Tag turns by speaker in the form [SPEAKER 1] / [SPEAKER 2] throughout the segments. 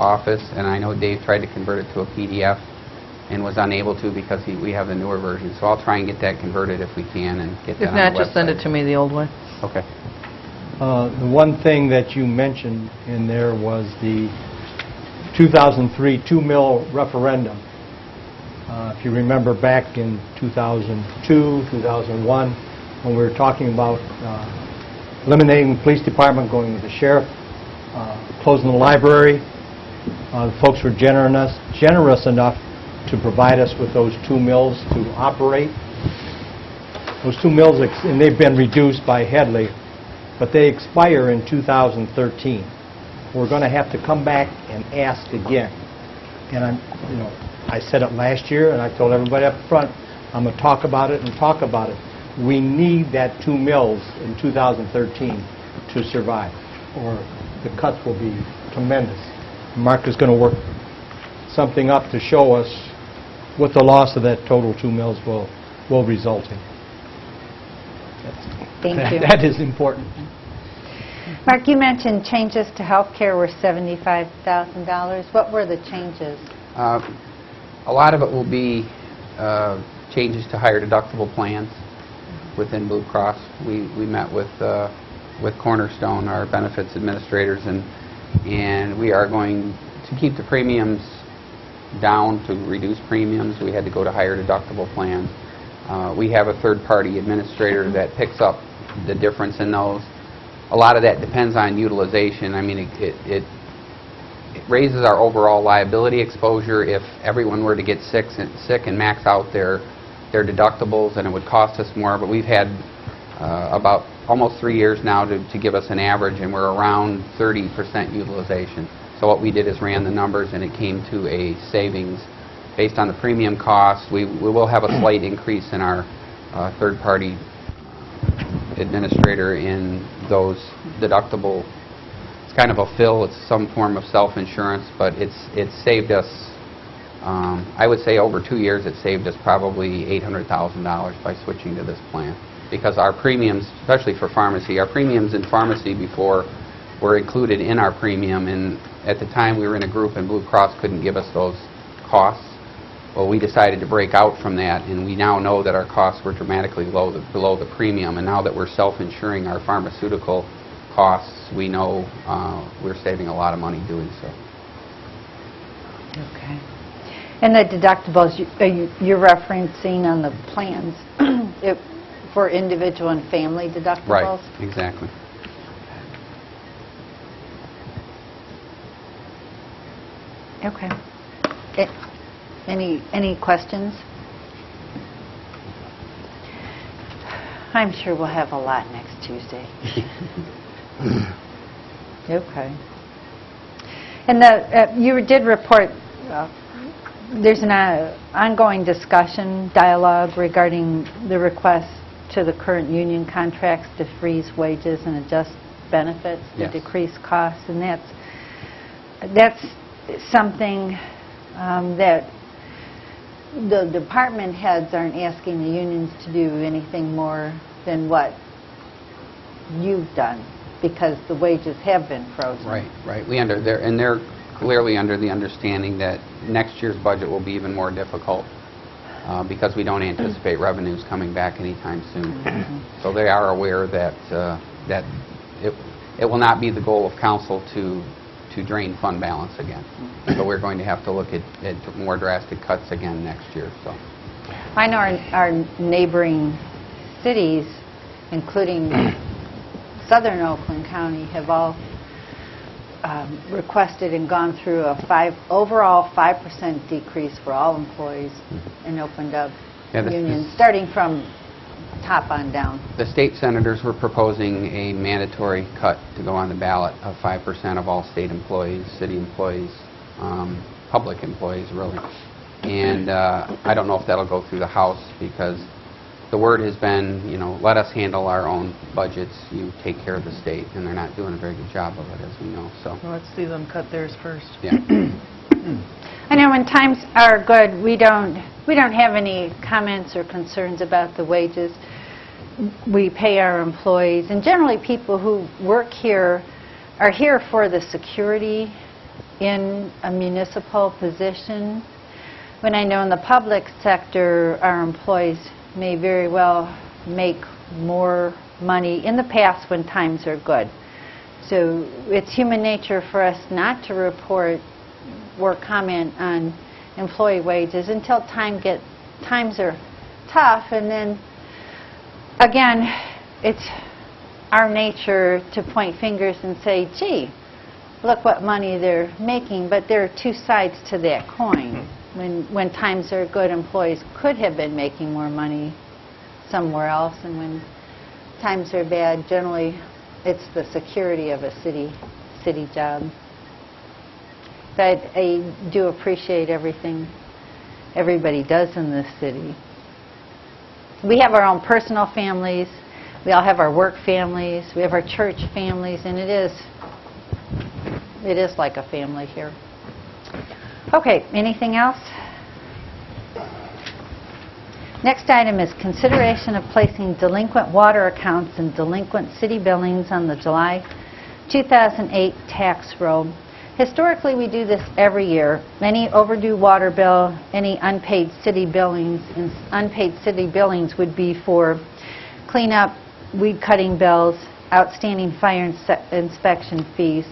[SPEAKER 1] office, and I know Dave tried to convert it to a PDF and was unable to because we have the newer version. So I'll try and get that converted if we can and get that
[SPEAKER 2] If
[SPEAKER 1] on the
[SPEAKER 2] not,
[SPEAKER 1] website.
[SPEAKER 2] just send it to me, the old one.
[SPEAKER 1] Okay.
[SPEAKER 3] The one thing that you mentioned in there was the 2003 2-mil referendum. If you remember back in 2002, 2001, when we were talking about eliminating the police department, going with the sheriff, closing the library, the folks were generous enough to provide us with those 2 mills to operate. Those 2 mills, and they've been reduced by Headley, but they expire in 2013. We're going to have to come back and ask again. And I said it last year, and I told everybody up front, I'm going to talk about it and talk about it. We need that 2 mills in 2013 to survive, or the cuts will be tremendous. Mark is going to work something up to show us what the loss of that total 2 mills will result in.
[SPEAKER 4] Thank you.
[SPEAKER 3] That is important.
[SPEAKER 4] Mark, you mentioned changes to health care were $75,000. What were the changes?
[SPEAKER 1] A lot of it will be changes to higher deductible plans within Blue Cross. We met with Cornerstone, our benefits administrators, and we are going to keep the premiums down to reduce premiums. We had to go to higher deductible plans. We have a third-party administrator that picks up the difference in those. A lot of that depends on utilization. I mean, it raises our overall liability exposure if everyone were to get sick and max out their deductibles, and it would cost us more. But we've had about almost 3 years now to give us an average, and we're around 30% utilization. So what we did is ran the numbers, and it came to a savings based on the premium cost. We will have a slight increase in our third-party administrator in those deductible. It's kind of a fill. It's some form of self-insurance, but it's saved us. I would say over 2 years, it saved us probably $800,000 by switching to this plan, because our premiums, especially for pharmacy, our premiums in pharmacy before were included in our premium, and at the time we were in a group and Blue Cross couldn't give us those costs. Well, we decided to break out from that, and we now know that our costs were dramatically below the premium, and now that we're self-insuring our pharmaceutical costs, we know we're saving a lot of money doing so.
[SPEAKER 4] Okay. And the deductibles you're referencing on the plans for individual and family deductibles?
[SPEAKER 1] Right, exactly.
[SPEAKER 4] Okay. Any questions? I'm sure we'll have a lot next Tuesday. Okay. And you did report there's an ongoing discussion, dialogue regarding the request to the current union contracts to freeze wages and adjust benefits to
[SPEAKER 1] Yes.
[SPEAKER 4] decrease costs, and that's something that the department heads aren't asking the unions to do anything more than what you've done, because the wages have been frozen.
[SPEAKER 1] Right. They're clearly under the understanding that next year's budget will be even more difficult because we don't anticipate revenues coming back anytime soon.
[SPEAKER 4] Mm-hmm.
[SPEAKER 1] So they are aware that it will not be the goal of council to drain fund balance again. So we're going to have to look at more drastic cuts again next year. So
[SPEAKER 4] I know our neighboring cities, including southern Oakland County, have all requested and gone through overall 5% decrease for all employees and opened up unions, starting from top on down.
[SPEAKER 1] the state senators were proposing a mandatory cut to go on the ballot of 5% of all state employees, city employees, public employees, really. And I don't know if that'll go through the House, because the word has been, let us handle our own budgets, you take care of the state, and they're not doing a very good job of it, as we know. So
[SPEAKER 2] Well, let's see them cut theirs first.
[SPEAKER 1] yeah.
[SPEAKER 4] I know when times are good, we don't have any comments or concerns about the wages. We pay our employees, and generally people who work here are here for the security in a municipal position, when I know in the public sector, our employees may very well make more money in the past when times are good. So it's human nature for us not to report or comment on employee wages until times are tough, and then again, it's our nature to point fingers and say, gee, look what money they're making, but there are two sides to that coin. When times are good, employees could have been making more money somewhere else, and when times are bad, generally it's the security of a city job. But I do appreciate everything everybody does in this city. We have our own personal families, we all have our work families, we have our church families, and it is like a family here. Okay, anything else? Next item is consideration of placing delinquent water accounts and delinquent city billings on the July 2008 tax roll. Historically, we do this every year. Any overdue water bill, any unpaid city billings, and unpaid city billings would be for cleanup, weed cutting bills, outstanding fire inspection fees.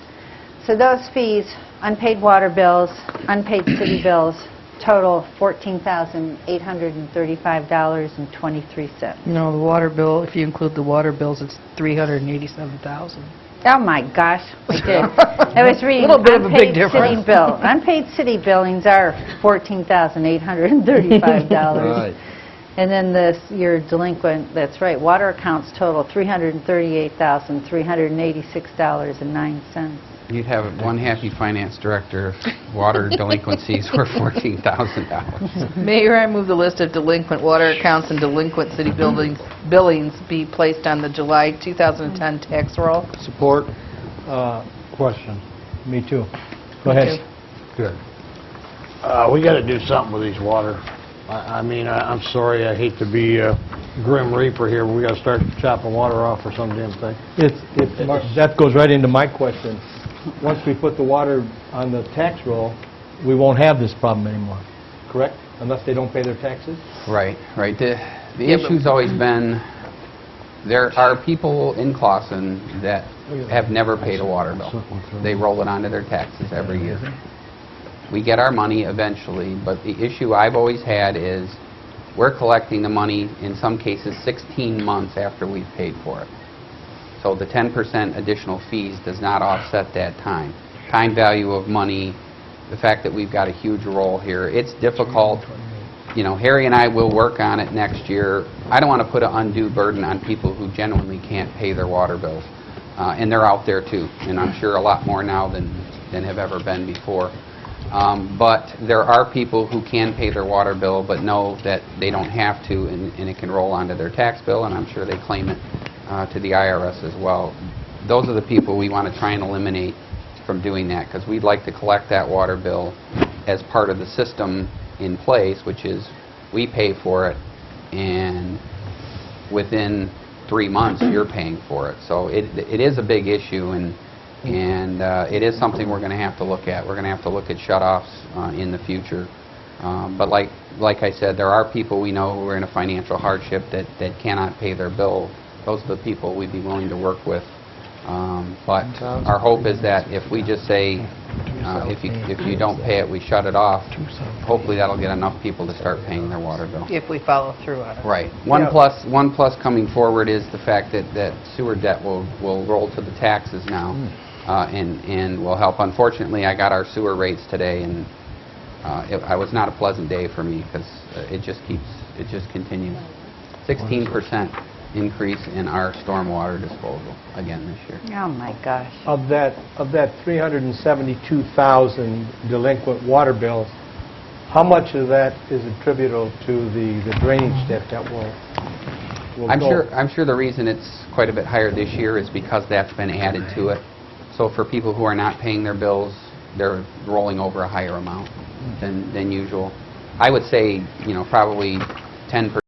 [SPEAKER 4] So those fees, unpaid water bills, unpaid city bills, total $14,835.23.
[SPEAKER 2] No, the water bill, if you include the water bills, it's $387,000.
[SPEAKER 4] Oh my gosh, I did. I was reading
[SPEAKER 2] Little bit of a big
[SPEAKER 4] unpaid
[SPEAKER 2] difference.
[SPEAKER 4] city bill. Unpaid city billings are $14,835.
[SPEAKER 3] Right.
[SPEAKER 4] And then your delinquent, that's right, water accounts total $338,386.09.
[SPEAKER 1] You'd have one happy finance director if water delinquencies were $14,000.
[SPEAKER 2] Mayor, I move the list of delinquent water accounts and delinquent city billings be placed on the July 2010 tax roll.
[SPEAKER 3] Support. Question. Me too. Go ahead.
[SPEAKER 5] Good. We got to do something with these water. I mean, I'm sorry, I hate to be a grim reaper here, but we got to start chopping water off or some damn thing.
[SPEAKER 3] That goes right into my question. Once we put the water on the tax roll, we won't have this problem anymore, correct? Unless they don't pay their taxes?
[SPEAKER 1] Right, right. The issue's always been, there are people in Clawson that have never paid a water bill. They roll it onto their taxes every year. We get our money eventually, but the issue I've always had is we're collecting the money, in some cases, 16 months after we've paid for it. So the 10% additional fees does not offset that time. Time value of money, the fact that we've got a huge roll here, it's difficult. You know, Harry and I will work on it next year. I don't want to put an undue burden on people who genuinely can't pay their water bills. And they're out there too, and I'm sure a lot more now than have ever been before. But there are people who can pay their water bill but know that they don't have to, and it can roll onto their tax bill, and I'm sure they claim it to the IRS as well. Those are the people we want to try and eliminate from doing that, because we'd like to collect that water bill as part of the system in place, which is we pay for it, and within 3 months you're paying for it. So it is a big issue, and it is something we're going to have to look at. We're going to have to look at shutoffs in the future. But like I said, there are people we know who are in a financial hardship that cannot pay their bill. Those are the people we'd be willing to work with. But our hope is that if we just say, if you don't pay it, we shut it off, hopefully that'll get enough people to start paying their water bill.
[SPEAKER 2] If we follow through on it.
[SPEAKER 1] Right. One plus coming forward is the fact that sewer debt will roll to the taxes now, and will help. Unfortunately, I got our sewer rates today, and it was not a pleasant day for me, because it just continues. 16% increase in our stormwater disposal again this year.
[SPEAKER 4] Oh my gosh.
[SPEAKER 3] Of that 372,000 delinquent water bills, how much of that is attributable to the drainage debt that will go?
[SPEAKER 1] I'm sure the reason it's quite a bit higher this year is because that's been added to it. So for people who are not paying their bills, they're rolling over a higher amount than usual. I would say, probably 10%